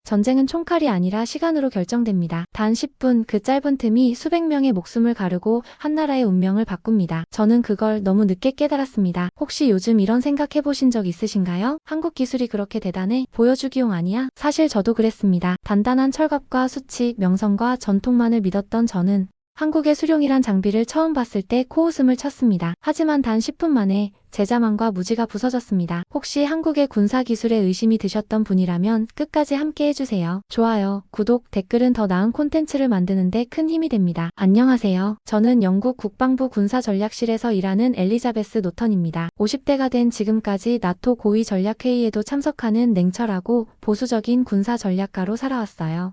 전쟁은 총칼이 아니라 시간으로 결정됩니다. 단 10분, 그 짧은 틈이 수백 명의 목숨을 가르고 한 나라의 운명을 바꿉니다. 저는 그걸 너무 늦게 깨달았습니다. 혹시 요즘 이런 생각 해보신 적 있으신가요? 한국 기술이 그렇게 대단해? 보여주기용 아니야? 사실 저도 그랬습니다. 단단한 철갑과 수치, 명성과 전통만을 믿었던 저는 한국의 수룡이란 장비를 처음 봤을 때 코웃음을 쳤습니다. 하지만 단 10분 만에 제 자만과 무지가 부서졌습니다. 혹시 한국의 군사기술에 의심이 드셨던 분이라면 끝까지 함께 해주세요. 좋아요, 구독, 댓글은 더 나은 콘텐츠를 만드는데 큰 힘이 됩니다. 안녕하세요. 저는 영국 국방부 군사전략실에서 일하는 엘리자베스 노턴입니다. 50대가 된 지금까지 나토 고위 전략회의에도 참석하는 냉철하고 보수적인 군사전략가로 살아왔어요.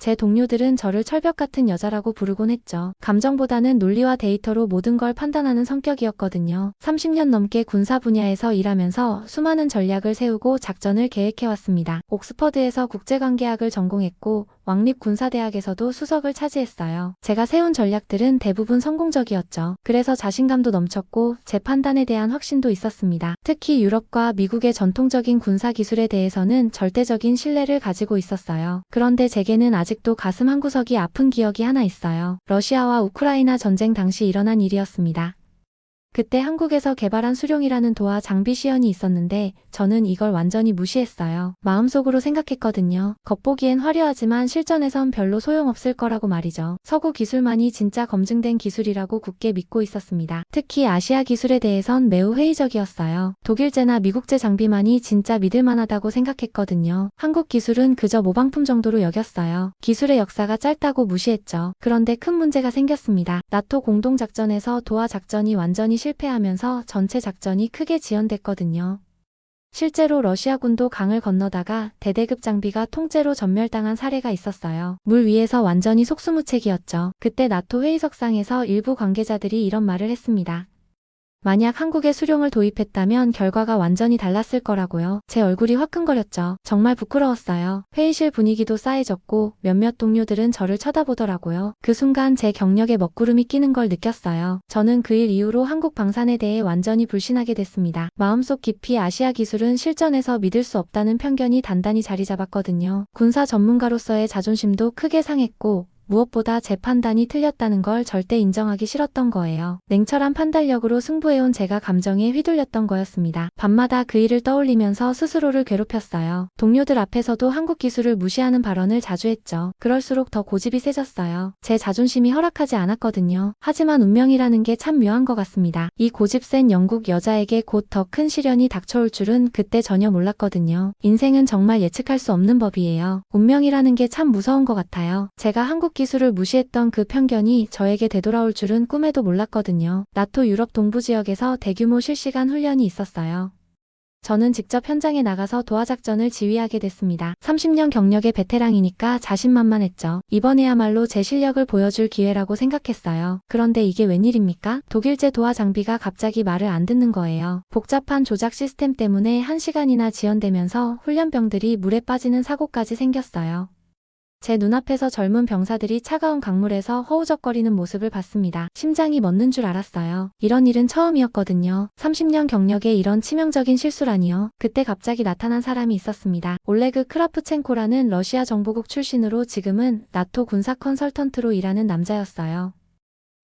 제 동료들은 저를 철벽 같은 여자라고 부르곤 했죠. 감정보다는 논리와 데이터로 모든 걸 판단하는 성격이었거든요. 30년 넘게 군사 분야에서 일하면서 수많은 전략을 세우고 작전을 계획해왔습니다. 옥스퍼드에서 국제관계학을 전공했고 왕립군사대학에서도 수석을 차지했어요. 제가 세운 전략들은 대부분 성공적이었죠. 그래서 자신감도 넘쳤고 제 판단에 대한 확신도 있었습니다. 특히 유럽과 미국의 전통적인 군사기술에 대해서는 절대적인 신뢰를 가지고 있었어요. 그런데 제게는 아직도 가슴 한구석이 아픈 기억이 하나 있어요. 러시아와 우크라이나 전쟁 당시 일어난 일이었습니다. 그때 한국에서 개발한 수룡이라는 도하 장비 시연이 있었는데 저는 이걸 완전히 무시했어요. 마음속으로 생각했거든요. 겉보기엔 화려하지만 실전에선 별로 소용없을 거라고 말이죠. 서구 기술만이 진짜 검증된 기술이라고 굳게 믿고 있었습니다. 특히 아시아 기술에 대해선 매우 회의적이었어요. 독일제나 미국제 장비만이 진짜 믿을만하다고 생각했거든요. 한국 기술은 그저 모방품 정도로 여겼어요. 기술의 역사가 짧다고 무시했죠. 그런데 큰 문제가 생겼습니다. 나토 공동작전에서 도하 작전이 완전히 실패하면서 전체 작전이 크게 지연됐거든요. 실제로 러시아군도 강을 건너다가 대대급 장비가 통째로 전멸당한 사례가 있었어요. 물 위에서 완전히 속수무책이었죠. 그때 나토 회의석상에서 일부 관계자들이 이런 말을 했습니다. 만약 한국에 수룡을 도입했다면 결과가 완전히 달랐을 거라고요. 제 얼굴이 화끈거렸죠. 정말 부끄러웠어요. 회의실 분위기도 싸해졌고 몇몇 동료들은 저를 쳐다보더라고요. 그 순간 제 경력에 먹구름이 끼는 걸 느꼈어요. 저는 그 일 이후로 한국 방산에 대해 완전히 불신하게 됐습니다. 마음속 깊이 아시아 기술은 실전에서 믿을 수 없다는 편견이 단단히 자리 잡았거든요. 군사 전문가로서의 자존심도 크게 상했고 무엇보다 제 판단이 틀렸다는 걸 절대 인정하기 싫었던 거예요. 냉철한 판단력으로 승부해온 제가 감정에 휘둘렸던 거였습니다. 밤마다 그 일을 떠올리면서 스스로를 괴롭혔어요. 동료들 앞에서도 한국 기술을 무시하는 발언을 자주 했죠. 그럴수록 더 고집이 세졌어요. 제 자존심이 허락하지 않았거든요. 하지만 운명이라는 게 참 묘한 것 같습니다. 이 고집 센 영국 여자에게 곧 더 큰 시련이 닥쳐올 줄은 그때 전혀 몰랐거든요. 인생은 정말 예측할 수 없는 법이에요. 운명이라는 게 참 무서운 것 같아요. 제가 한국 기술을 무시했던 그 편견이 저에게 되돌아올 줄은 꿈에도 몰랐거든요. 나토 유럽 동부 지역에서 대규모 실시간 훈련이 있었어요. 저는 직접 현장에 나가서 도하 작전을 지휘하게 됐습니다. 30년 경력의 베테랑이니까 자신만만했죠. 이번에야말로 제 실력을 보여줄 기회라고 생각했어요. 그런데 이게 웬일입니까? 독일제 도하 장비가 갑자기 말을 안 듣는 거예요. 복잡한 조작 시스템 때문에 1시간이나 지연되면서 훈련병들이 물에 빠지는 사고까지 생겼어요. 제 눈앞에서 젊은 병사들이 차가운 강물에서 허우적거리는 모습을 봤습니다. 심장이 멎는 줄 알았어요. 이런 일은 처음이었거든요. 30년 경력에 이런 치명적인 실수라니요. 그때 갑자기 나타난 사람이 있었습니다. 올레그 크라프첸코라는 러시아 정보국 출신으로 지금은 나토 군사 컨설턴트로 일하는 남자였어요.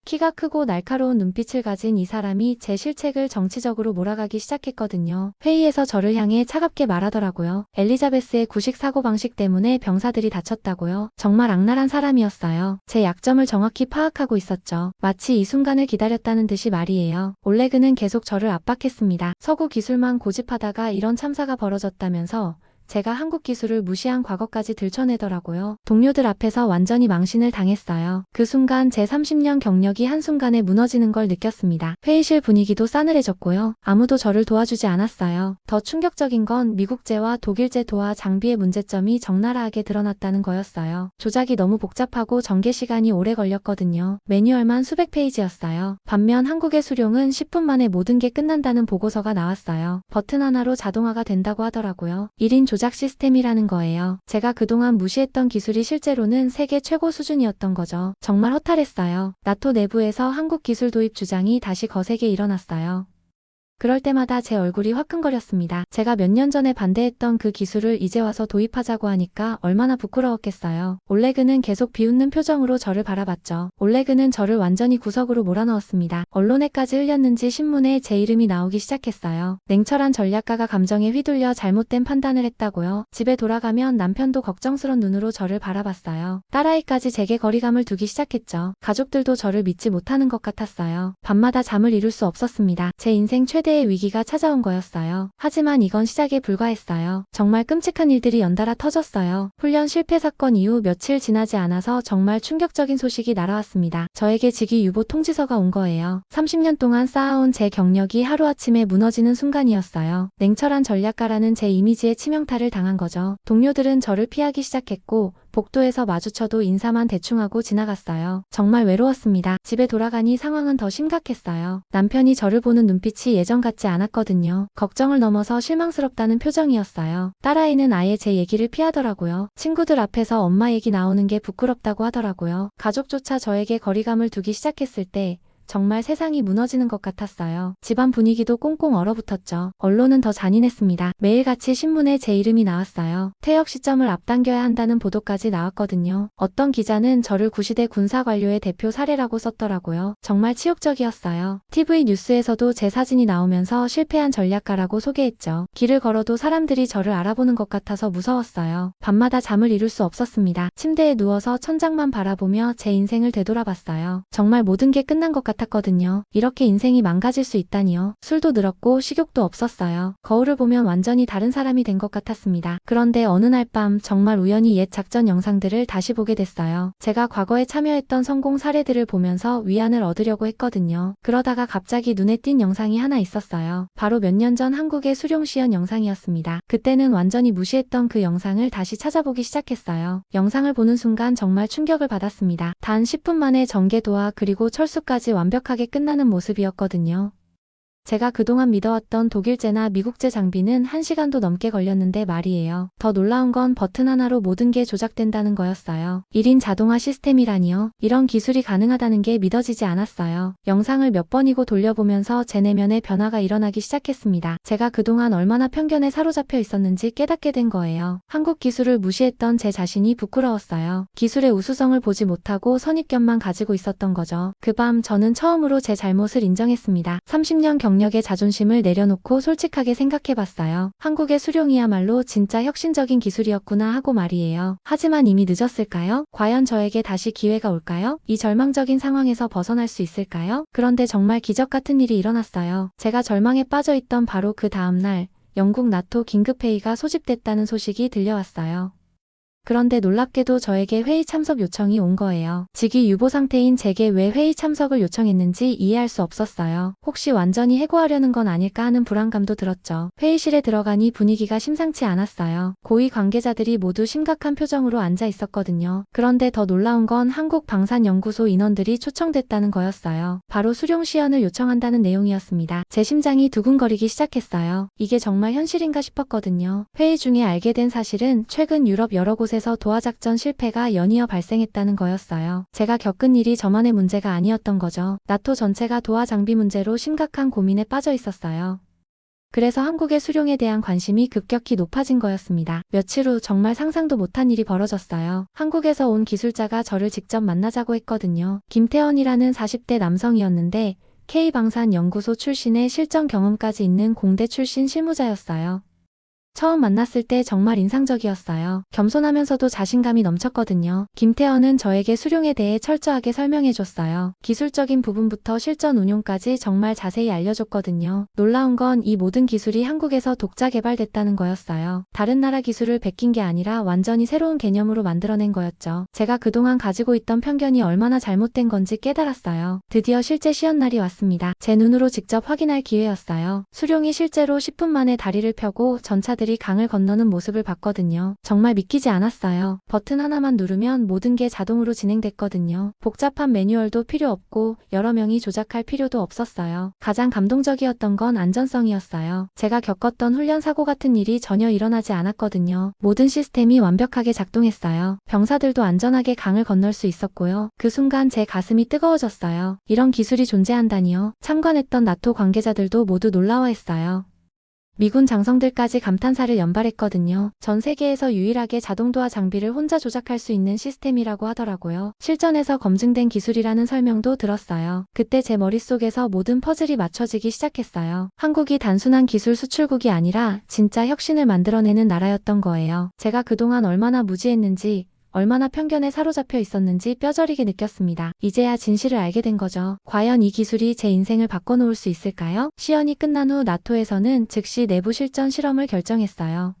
키가 크고 날카로운 눈빛을 가진 이 사람이 제 실책을 정치적으로 몰아가기 시작했거든요. 회의에서 저를 향해 차갑게 말하더라고요. 엘리자베스의 구식 사고방식 때문에 병사들이 다쳤다고요. 정말 악랄한 사람이었어요. 제 약점을 정확히 파악하고 있었죠. 마치 이 순간을 기다렸다는 듯이 말이에요. 올레그는 계속 저를 압박했습니다. 서구 기술만 고집하다가 이런 참사가 벌어졌다면서 제가 한국 기술을 무시한 과거까지 들춰내더라고요. 동료들 앞에서 완전히 망신을 당했어요. 그 순간 제 30년 경력이 한순간에 무너지는 걸 느꼈습니다. 회의실 분위기도 싸늘해졌고요. 아무도 저를 도와주지 않았어요. 더 충격적인 건 미국제와 독일제 도하 장비의 문제점이 적나라하게 드러났다는 거였어요. 조작이 너무 복잡하고 전개 시간이 오래 걸렸거든요. 매뉴얼만 수백 페이지였어요. 반면 한국의 수룡은 10분 만에 모든 게 끝난다는 보고서가 나왔어요. 버튼 하나로 자동화가 된다고 하더라고요. 1인 조작 시스템이라는 거예요. 제가 그동안 무시했던 기술이 실제로는 세계 최고 수준이었던 거죠. 정말 허탈했어요. 나토 내부에서 한국 기술 도입 주장이 다시 거세게 일어났어요. 그럴 때마다 제 얼굴이 화끈거렸습니다. 제가 몇 년 전에 반대했던 그 기술을 이제 와서 도입하자고 하니까 얼마나 부끄러웠겠어요. 올레그는 계속 비웃는 표정으로 저를 바라봤죠. 올레그는 저를 완전히 구석으로 몰아넣었습니다. 언론에까지 흘렸는지 신문에 제 이름이 나오기 시작했어요. 냉철한 전략가가 감정에 휘둘려 잘못된 판단을 했다고요. 집에 돌아가면 남편도 걱정스런 눈으로 저를 바라봤어요. 딸아이까지 제게 거리감을 두기 시작했죠. 가족들도 저를 믿지 못하는 것 같았어요. 밤마다 잠을 이룰 수 없었습니다. 제 인생 최대의 위기가 찾아온 거였어요. 하지만 이건 시작에 불과했어요. 정말 끔찍한 일들이 연달아 터졌어요. 훈련 실패 사건 이후 며칠 지나지 않아서 정말 충격적인 소식이 날아왔습니다. 저에게 직위 유보 통지서가 온 거예요. 30년 동안 쌓아온 제 경력이 하루아침에 무너지는 순간이었어요. 냉철한 전략가라는 제 이미지에 치명타를 당한 거죠. 동료들은 저를 피하기 시작했고 복도에서 마주쳐도 인사만 대충 하고 지나갔어요. 정말 외로웠습니다. 집에 돌아가니 상황은 더 심각했어요. 남편이 저를 보는 눈빛이 예전 같지 않았거든요. 걱정을 넘어서 실망스럽다는 표정이었어요. 딸아이는 아예 제 얘기를 피하더라고요. 친구들 앞에서 엄마 얘기 나오는 게 부끄럽다고 하더라고요. 가족조차 저에게 거리감을 두기 시작했을 때 정말 세상이 무너지는 것 같았어요. 집안 분위기도 꽁꽁 얼어붙었죠. 언론은 더 잔인했습니다. 매일같이 신문에 제 이름이 나왔어요. 퇴역 시점을 앞당겨야 한다는 보도까지 나왔거든요. 어떤 기자는 저를 구시대 군사관료의 대표 사례라고 썼더라고요. 정말 치욕적이었어요. TV 뉴스에서도 제 사진이 나오면서 실패한 전략가라고 소개했죠. 길을 걸어도 사람들이 저를 알아보는 것 같아서 무서웠어요. 밤마다 잠을 이룰 수 없었습니다. 침대에 누워서 천장만 바라보며 제 인생을 되돌아봤어요. 정말 모든 게 끝난 것 같았거든요. 이렇게 인생이 망가질 수 있다니요. 술도 늘었고 식욕도 없었어요. 거울을 보면 완전히 다른 사람이 된 것 같았습니다. 그런데 어느 날 밤 정말 우연히 옛 작전 영상들을 다시 보게 됐어요. 제가 과거에 참여했던 성공 사례들을 보면서 위안을 얻으려고 했거든요. 그러다가 갑자기 눈에 띈 영상이 하나 있었어요. 바로 몇 년 전 한국의 수룡시연 영상이었습니다. 그때는 완전히 무시했던 그 영상을 다시 찾아보기 시작했어요. 영상을 보는 순간 정말 충격을 받았습니다. 단 10분 만에 전개도와 그리고 철수까지 완벽하게 끝나는 모습이었거든요. 제가 그동안 믿어왔던 독일제나 미국제 장비는 1시간도 넘게 걸렸는데 말이에요. 더 놀라운 건 버튼 하나로 모든 게 조작된다는 거였어요. 1인 자동화 시스템이라니요. 이런 기술이 가능하다는 게 믿어지지 않았어요. 영상을 몇 번이고 돌려보면서 제 내면에 변화가 일어나기 시작했습니다. 제가 그동안 얼마나 편견에 사로잡혀 있었는지 깨닫게 된 거예요. 한국 기술을 무시했던 제 자신이 부끄러웠어요. 기술의 우수성을 보지 못하고 선입견만 가지고 있었던 거죠. 그 밤 저는 처음으로 제 잘못을 인정했습니다. 30년 경력의 자존심을 내려놓고 솔직하게 생각해봤어요. 한국의 수룡이야말로 진짜 혁신적인 기술이었구나 하고 말이에요. 하지만 이미 늦었을까요? 과연 저에게 다시 기회가 올까요? 이 절망적인 상황에서 벗어날 수 있을까요? 그런데 정말 기적 같은 일이 일어났어요. 제가 절망에 빠져있던 바로 그 다음날 영국 나토 긴급회의가 소집됐다는 소식이 들려왔어요. 그런데 놀랍게도 저에게 회의 참석 요청이 온 거예요. 직위 유보 상태인 제게 왜 회의 참석을 요청했는지 이해할 수 없었어요. 혹시 완전히 해고하려는 건 아닐까 하는 불안감도 들었죠. 회의실에 들어가니 분위기가 심상치 않았어요. 고위 관계자들이 모두 심각한 표정으로 앉아 있었거든요. 그런데 더 놀라운 건 한국방산연구소 인원들이 초청됐다는 거였어요. 바로 수룡시연을 요청한다는 내용이었습니다. 제 심장이 두근거리기 시작했어요. 이게 정말 현실인가 싶었거든요. 회의 중에 알게 된 사실은 최근 유럽 여러 곳에서 도하작전 실패가 연이어 발생했다는 거였어요. 제가 겪은 일이 저만의 문제가 아니었던 거죠. 나토 전체가 도하 장비 문제로 심각한 고민에 빠져 있었어요. 그래서 한국의 수룡에 대한 관심이 급격히 높아진 거였습니다. 며칠 후 정말 상상도 못한 일이 벌어졌어요. 한국에서 온 기술자가 저를 직접 만나자고 했거든요. 김태원이라는 40대 남성이었는데 K방산연구소 출신의 실전 경험까지 있는 공대 출신 실무자였어요. 처음 만났을 때 정말 인상적이었어요. 겸손하면서도 자신감이 넘쳤거든요. 김태원은 저에게 수룡에 대해 철저하게 설명해줬어요. 기술적인 부분부터 실전 운용까지 정말 자세히 알려줬거든요. 놀라운 건 이 모든 기술이 한국에서 독자 개발됐다는 거였어요. 다른 나라 기술을 베낀 게 아니라 완전히 새로운 개념으로 만들어낸 거였죠. 제가 그동안 가지고 있던 편견이 얼마나 잘못된 건지 깨달았어요. 드디어 실제 시연 날이 왔습니다. 제 눈으로 직접 확인할 기회였어요. 수룡이 실제로 10분 만에 다리를 펴고 전차들이 병사들이 강을 건너는 모습을 봤거든요. 정말 믿기지 않았어요. 버튼 하나만 누르면 모든 게 자동으로 진행됐거든요. 복잡한 매뉴얼도 필요 없고 여러 명이 조작할 필요도 없었어요. 가장 감동적이었던 건 안전성이었어요. 제가 겪었던 훈련 사고 같은 일이 전혀 일어나지 않았거든요. 모든 시스템이 완벽하게 작동했어요. 병사들도 안전하게 강을 건널 수 있었고요. 그 순간 제 가슴이 뜨거워졌어요. 이런 기술이 존재한다니요. 참관했던 나토 관계자들도 모두 놀라워했어요. 미군 장성들까지 감탄사를 연발했거든요. 전 세계에서 유일하게 자동도하 장비를 혼자 조작할 수 있는 시스템이라고 하더라고요. 실전에서 검증된 기술이라는 설명도 들었어요. 그때 제 머릿속에서 모든 퍼즐이 맞춰지기 시작했어요. 한국이 단순한 기술 수출국이 아니라 진짜 혁신을 만들어내는 나라였던 거예요. 제가 그동안 얼마나 무지했는지, 얼마나 편견에 사로잡혀 있었는지 뼈저리게 느꼈습니다. 이제야 진실을 알게 된 거죠. 과연 이 기술이 제 인생을 바꿔놓을 수 있을까요? 시연이 끝난 후 나토에서는 즉시 내부 실전 실험을 결정했어요.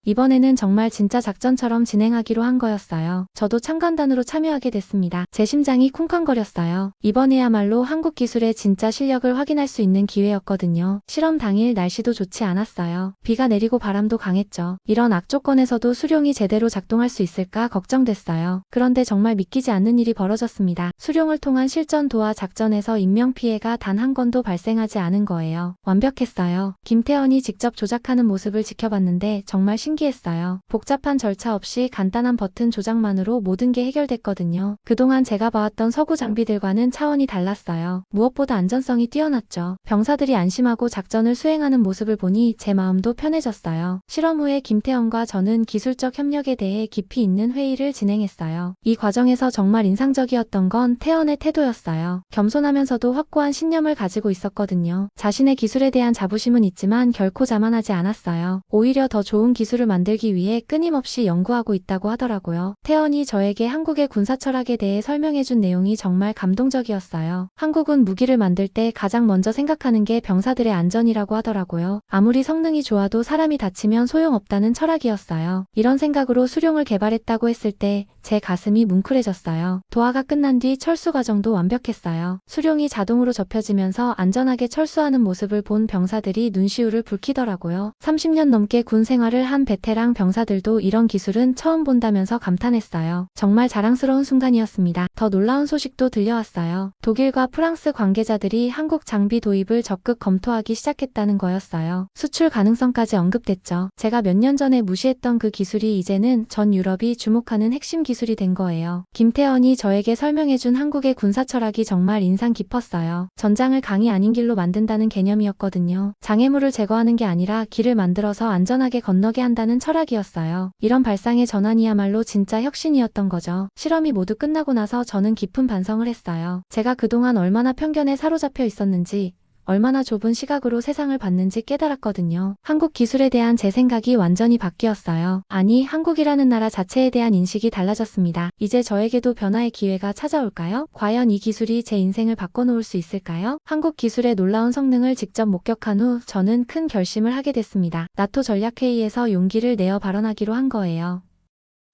이번에는 정말 진짜 작전처럼 진행하기로 한 거였어요. 저도 참관단으로 참여하게 됐습니다. 제 심장이 쿵쾅거렸어요. 이번에야말로 한국 기술의 진짜 실력을 확인할 수 있는 기회였거든요. 실험 당일 날씨도 좋지 않았어요. 비가 내리고 바람도 강했죠. 이런 악조건에서도 수룡이 제대로 작동할 수 있을까 걱정됐어요. 그런데 정말 믿기지 않는 일이 벌어졌습니다. 수룡을 통한 실전 도하 작전에서 인명피해가 단 한 건도 발생하지 않은 거예요. 완벽했어요. 김태원이 직접 조작하는 모습을 지켜봤는데 정말 신기했어요. 복잡한 절차 없이 간단한 버튼 조작만으로 모든 게 해결됐거든요. 그동안 제가 봐왔던 서구 장비들과는 차원이 달랐어요. 무엇보다 안전성이 뛰어났죠. 병사들이 안심하고 작전을 수행하는 모습을 보니 제 마음도 편해졌어요. 실험 후에 김태원과 저는 기술적 협력에 대해 깊이 있는 회의를 진행했어요. 이 과정에서 정말 인상적이었던 건 태원의 태도였어요. 겸손하면서도 확고한 신념을 가지고 있었거든요. 자신의 기술에 대한 자부심은 있지만 결코 자만하지 않았어요. 오히려 더 좋은 기술을 만들기 위해 끊임없이 연구하고 있다고 하더라고요. 태원이 저에게 한국의 군사 철학에 대해 설명해준 내용이 정말 감동적이었어요. 한국은 무기를 만들 때 가장 먼저 생각하는 게 병사들의 안전이라고 하더라고요. 아무리 성능이 좋아도 사람이 다치면 소용없다는 철학이었어요. 이런 생각으로 수룡을 개발했다고 했을 때 제 가슴이 뭉클해졌어요. 도하가 끝난 뒤 철수 과정도 완벽했어요. 수룡이 자동으로 접혀지면서 안전하게 철수하는 모습을 본 병사들이 눈시울을 붉히더라고요. 30년 넘게 군 생활을 한 베테랑 병사들도 이런 기술은 처음 본다면서 감탄했어요. 정말 자랑스러운 순간이었습니다. 더 놀라운 소식도 들려왔어요. 독일과 프랑스 관계자들이 한국 장비 도입을 적극 검토하기 시작했다는 거였어요. 수출 가능성까지 언급됐죠. 제가 몇 년 전에 무시했던 그 기술이 이제는 전 유럽이 주목하는 핵심 기술이 된 거예요. 김태원이 저에게 설명해준 한국의 군사 철학이 정말 인상 깊었어요. 전장을 강이 아닌 길로 만든다는 개념이었거든요. 장애물을 제거하는 게 아니라 길을 만들어서 안전하게 건너게 한다는 철학이었어요. 이런 발상의 전환이야말로 진짜 혁신이었던 거죠. 실험이 모두 끝나고 나서 저는 깊은 반성을 했어요. 제가 그동안 얼마나 편견에 사로잡혀 있었는지, 얼마나 좁은 시각으로 세상을 봤는지 깨달았거든요. 한국 기술에 대한 제 생각이 완전히 바뀌었어요. 아니, 한국이라는 나라 자체에 대한 인식이 달라졌습니다. 이제 저에게도 변화의 기회가 찾아올까요? 과연 이 기술이 제 인생을 바꿔놓을 수 있을까요? 한국 기술의 놀라운 성능을 직접 목격한 후 저는 큰 결심을 하게 됐습니다. 나토 전략회의에서 용기를 내어 발언하기로 한 거예요.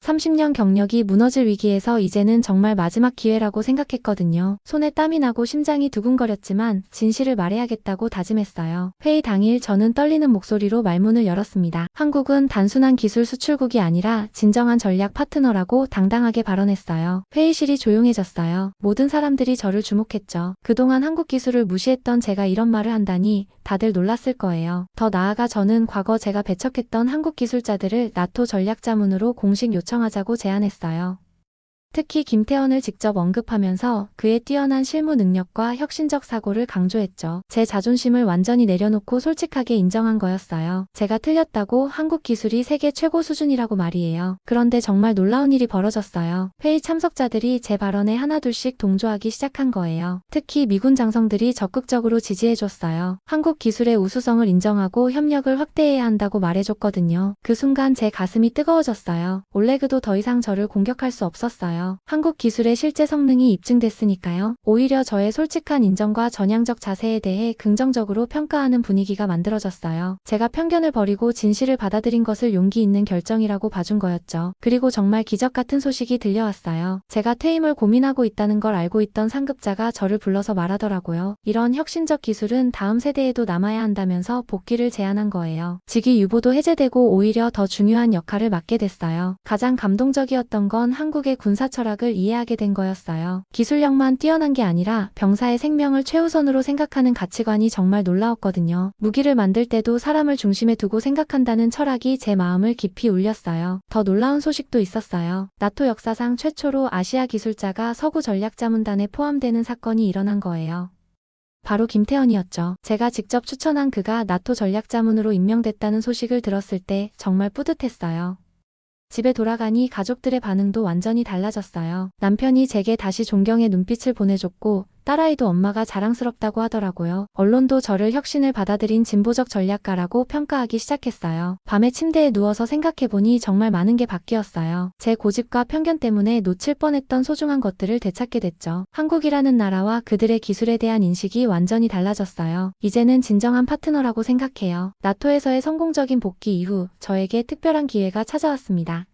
30년 경력이 무너질 위기에서 이제는 정말 마지막 기회라고 생각했거든요. 손에 땀이 나고 심장이 두근거렸지만 진실을 말해야겠다고 다짐했어요. 회의 당일 저는 떨리는 목소리로 말문을 열었습니다. 한국은 단순한 기술 수출국이 아니라 진정한 전략 파트너라고 당당하게 발언했어요. 회의실이 조용해졌어요. 모든 사람들이 저를 주목했죠. 그동안 한국 기술을 무시했던 제가 이런 말을 한다니 다들 놀랐을 거예요. 더 나아가 저는 과거 제가 배척했던 한국 기술자들을 나토 전략자문으로 공식 요청하자고 제안했어요. 특히 김태원을 직접 언급하면서 그의 뛰어난 실무 능력과 혁신적 사고를 강조했죠. 제 자존심을 완전히 내려놓고 솔직하게 인정한 거였어요. 제가 틀렸다고 한국 기술이 세계 최고 수준이라고 말이에요. 그런데 정말 놀라운 일이 벌어졌어요. 회의 참석자들이 제 발언에 하나둘씩 동조하기 시작한 거예요. 특히 미군 장성들이 적극적으로 지지해줬어요. 한국 기술의 우수성을 인정하고 협력을 확대해야 한다고 말해줬거든요. 그 순간 제 가슴이 뜨거워졌어요. 올레그도 더 이상 저를 공격할 수 없었어요. 있었어요. 한국 기술의 실제 성능이 입증됐으니까요. 오히려 저의 솔직한 인정과 전향적 자세에 대해 긍정적으로 평가하는 분위기가 만들어졌어요. 제가 편견을 버리고 진실을 받아들인 것을 용기 있는 결정이라고 봐준 거였죠. 그리고 정말 기적 같은 소식이 들려왔어요. 제가 퇴임을 고민하고 있다는 걸 알고 있던 상급자가 저를 불러서 말하더라고요. 이런 혁신적 기술은 다음 세대에도 남아야 한다면서 복귀를 제안한 거예요. 직위 유보도 해제되고 오히려 더 중요한 역할을 맡게 됐어요. 가장 감동적이었던 건 한국의 군사 철학을 이해하게 된 거였어요. 기술력만 뛰어난 게 아니라 병사의 생명을 최우선으로 생각하는 가치관이 정말 놀라웠거든요. 무기를 만들 때도 사람을 중심에 두고 생각한다는 철학이 제 마음을 깊이 울렸어요. 더 놀라운 소식도 있었어요. 나토 역사상 최초로 아시아 기술자가 서구 전략자문단에 포함되는 사건이 일어난 거예요. 바로 김태현이었죠. 제가 직접 추천한 그가 나토 전략자문으로 임명됐다는 소식을 들었을 때 정말 뿌듯했어요. 집에 돌아가니 가족들의 반응도 완전히 달라졌어요. 남편이 제게 다시 존경의 눈빛을 보내줬고 딸아이도 엄마가 자랑스럽다고 하더라고요. 언론도 저를 혁신을 받아들인 진보적 전략가라고 평가하기 시작했어요. 밤에 침대에 누워서 생각해보니 정말 많은 게 바뀌었어요. 제 고집과 편견 때문에 놓칠 뻔했던 소중한 것들을 되찾게 됐죠. 한국이라는 나라와 그들의 기술에 대한 인식이 완전히 달라졌어요. 이제는 진정한 파트너라고 생각해요. 나토에서의 성공적인 복귀 이후 저에게 특별한 기회가 찾아왔습니다.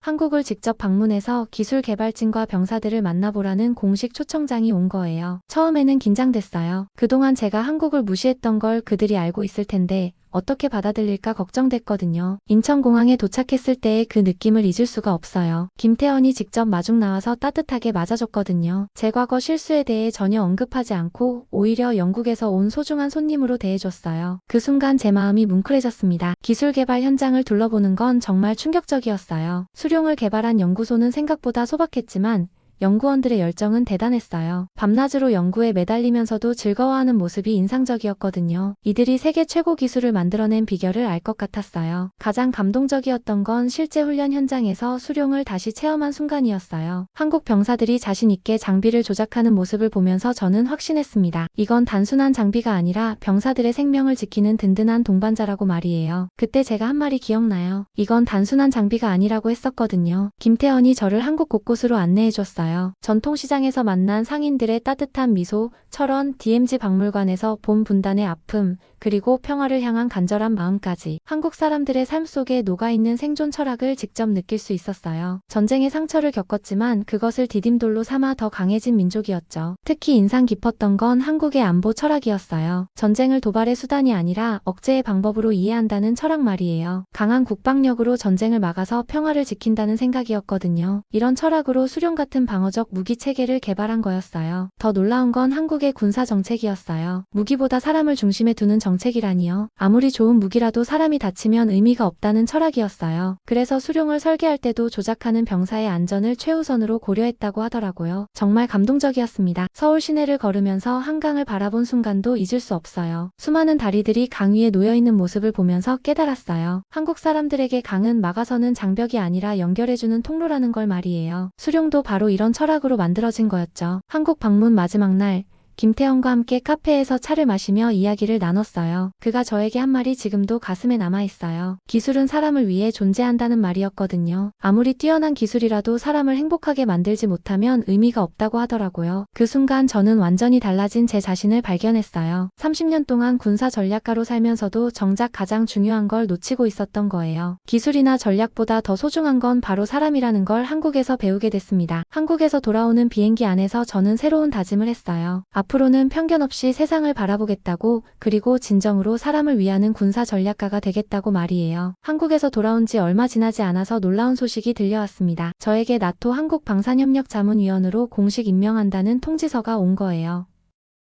한국을 직접 방문해서 기술 개발진과 병사들을 만나보라는 공식 초청장이 온 거예요. 처음에는 긴장됐어요. 그동안 제가 한국을 무시했던 걸 그들이 알고 있을 텐데 어떻게 받아들일까 걱정됐거든요. 인천공항에 도착했을 때의 그 느낌을 잊을 수가 없어요. 김태현이 직접 마중 나와서 따뜻하게 맞아줬거든요. 제 과거 실수에 대해 전혀 언급하지 않고 오히려 영국에서 온 소중한 손님으로 대해줬어요. 그 순간 제 마음이 뭉클해졌습니다. 기술 개발 현장을 둘러보는 건 정말 충격적이었어요. 수룡을 개발한 연구소는 생각보다 소박했지만 연구원들의 열정은 대단했어요. 밤낮으로 연구에 매달리면서도 즐거워하는 모습이 인상적이었거든요. 이들이 세계 최고 기술을 만들어낸 비결을 알 것 같았어요. 가장 감동적이었던 건 실제 훈련 현장에서 수룡을 다시 체험한 순간이었어요. 한국 병사들이 자신 있게 장비를 조작하는 모습을 보면서 저는 확신했습니다. 이건 단순한 장비가 아니라 병사들의 생명을 지키는 든든한 동반자라고 말이에요. 그때 제가 한 말이 기억나요. 이건 단순한 장비가 아니라고 했었거든요. 김태현이 저를 한국 곳곳으로 안내해줬어요. 전통시장에서 만난 상인들의 따뜻한 미소, 철원 DMZ 박물관에서 본 분단의 아픔, 그리고 평화를 향한 간절한 마음까지 한국 사람들의 삶 속에 녹아있는 생존 철학을 직접 느낄 수 있었어요. 전쟁의 상처를 겪었지만 그것을 디딤돌로 삼아 더 강해진 민족이었죠. 특히 인상 깊었던 건 한국의 안보 철학이었어요. 전쟁을 도발의 수단이 아니라 억제의 방법으로 이해한다는 철학 말이에요. 강한 국방력으로 전쟁을 막아서 평화를 지킨다는 생각이었거든요. 이런 철학으로 수룡 같은 방어적 무기 체계를 개발한 거였어요. 더 놀라운 건 한국의 군사 정책이었어요. 무기보다 사람을 중심에 두는 정책이라니요. 아무리 좋은 무기라도 사람이 다치면 의미가 없다는 철학이었어요. 그래서 수룡을 설계할 때도 조작하는 병사의 안전을 최우선으로 고려했다고 하더라고요. 정말 감동적이었습니다. 서울 시내를 걸으면서 한강을 바라본 순간도 잊을 수 없어요. 수많은 다리들이 강 위에 놓여있는 모습을 보면서 깨달았어요. 한국 사람들에게 강은 막아서는 장벽이 아니라 연결해주는 통로라는 걸 말이에요. 수룡도 바로 이런 철학으로 만들어진 거였죠. 한국 방문 마지막 날 김태현과 함께 카페에서 차를 마시며 이야기를 나눴어요. 그가 저에게 한 말이 지금도 가슴에 남아있어요. 기술은 사람을 위해 존재한다는 말이었거든요. 아무리 뛰어난 기술이라도 사람을 행복하게 만들지 못하면 의미가 없다고 하더라고요. 그 순간 저는 완전히 달라진 제 자신을 발견했어요. 30년 동안 군사 전략가로 살면서도 정작 가장 중요한 걸 놓치고 있었던 거예요. 기술이나 전략보다 더 소중한 건 바로 사람이라는 걸 한국에서 배우게 됐습니다. 한국에서 돌아오는 비행기 안에서 저는 새로운 다짐을 했어요. 앞으로는 편견 없이 세상을 바라보겠다고, 그리고 진정으로 사람을 위하는 군사 전략가가 되겠다고 말이에요. 한국에서 돌아온 지 얼마 지나지 않아서 놀라운 소식이 들려왔습니다. 저에게 나토 한국 방산협력자문위원으로 공식 임명한다는 통지서가 온 거예요.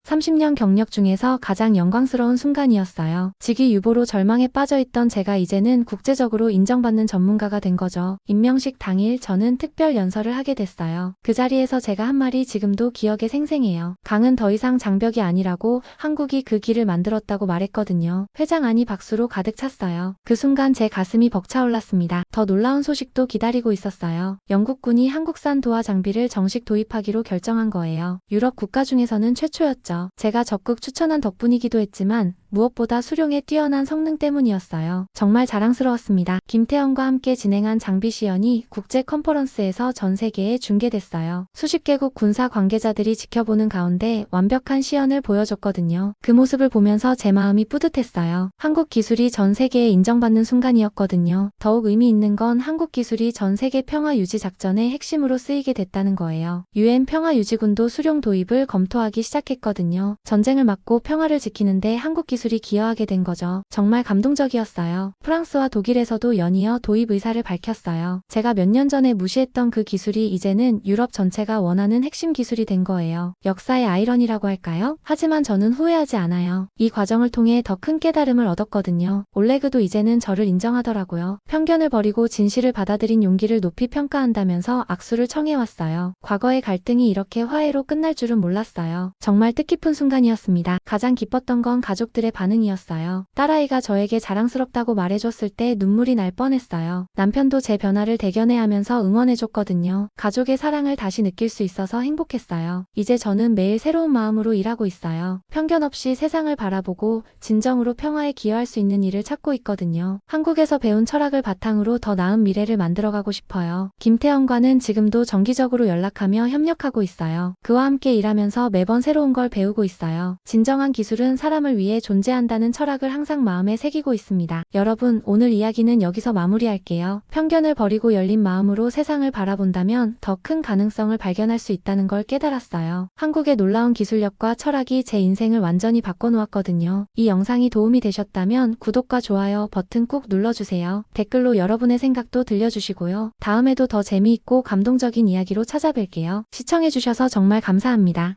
30년 경력 중에서 가장 영광스러운 순간이었어요. 직위 유보로 절망에 빠져있던 제가 이제는 국제적으로 인정받는 전문가가 된 거죠. 임명식 당일 저는 특별 연설을 하게 됐어요. 그 자리에서 제가 한 말이 지금도 기억에 생생해요. 강은 더 이상 장벽이 아니라고, 한국이 그 길을 만들었다고 말했거든요. 회장 안이 박수로 가득 찼어요. 그 순간 제 가슴이 벅차올랐습니다. 더 놀라운 소식도 기다리고 있었어요. 영국군이 한국산 도하 장비를 정식 도입하기로 결정한 거예요. 유럽 국가 중에서는 최초였죠. 제가 적극 추천한 덕분이기도 했지만 무엇보다 수룡의 뛰어난 성능 때문이었어요. 정말 자랑스러웠습니다. 김태형과 함께 진행한 장비 시연이 국제 컨퍼런스에서 전 세계에 중계됐어요. 수십 개국 군사 관계자들이 지켜보는 가운데 완벽한 시연을 보여줬거든요. 그 모습을 보면서 제 마음이 뿌듯했어요. 한국 기술이 전 세계에 인정받는 순간이었거든요. 더욱 의미 있는 건 한국 기술이 전 세계 평화 유지 작전의 핵심으로 쓰이게 됐다는 거예요. UN 평화유지군도 수룡 도입을 검토하기 시작했거든요. 전쟁을 막고 평화를 지키는데 한국 기술이 기여하게 된 거죠. 정말 감동적이었어요. 프랑스와 독일에서도 연이어 도입 의사를 밝혔어요. 제가 몇 년 전에 무시했던 그 기술이 이제는 유럽 전체가 원하는 핵심 기술이 된 거예요. 역사의 아이러니라고 할까요? 하지만 저는 후회하지 않아요. 이 과정을 통해 더 큰 깨달음을 얻었거든요. 올레그도 이제는 저를 인정하더라고요. 편견을 버리고 진실을 받아들인 용기를 높이 평가한다면서 악수를 청해왔어요. 과거의 갈등이 이렇게 화해로 끝날 줄은 몰랐어요. 정말 뜻깊은 순간이었습니다. 가장 기뻤던 건 가족들의 반응이었어요. 딸아이가 저에게 자랑스럽다고 말해줬을 때 눈물이 날 뻔했어요. 남편도 제 변화를 대견해 하면서 응원해줬거든요. 가족의 사랑을 다시 느낄 수 있어서 행복했어요. 이제 저는 매일 새로운 마음으로 일하고 있어요. 편견 없이 세상을 바라보고 진정으로 평화에 기여할 수 있는 일을 찾고 있거든요. 한국에서 배운 철학을 바탕으로 더 나은 미래를 만들어가고 싶어요. 김태형과는 지금도 정기적으로 연락하며 협력하고 있어요. 그와 함께 일하면서 매번 새로운 걸 배우고 있어요. 진정한 기술은 사람을 위해 존재한다는 철학을 항상 마음에 새기고 있습니다. 여러분, 오늘 이야기는 여기서 마무리할게요. 편견을 버리고 열린 마음으로 세상을 바라본다면 더 큰 가능성을 발견할 수 있다는 걸 깨달았어요. 한국의 놀라운 기술력과 철학이 제 인생을 완전히 바꿔놓았거든요. 이 영상이 도움이 되셨다면 구독과 좋아요 버튼 꾹 눌러주세요. 댓글로 여러분의 생각도 들려주시고요. 다음에도 더 재미있고 감동적인 이야기로 찾아뵐게요. 시청해주셔서 정말 감사합니다.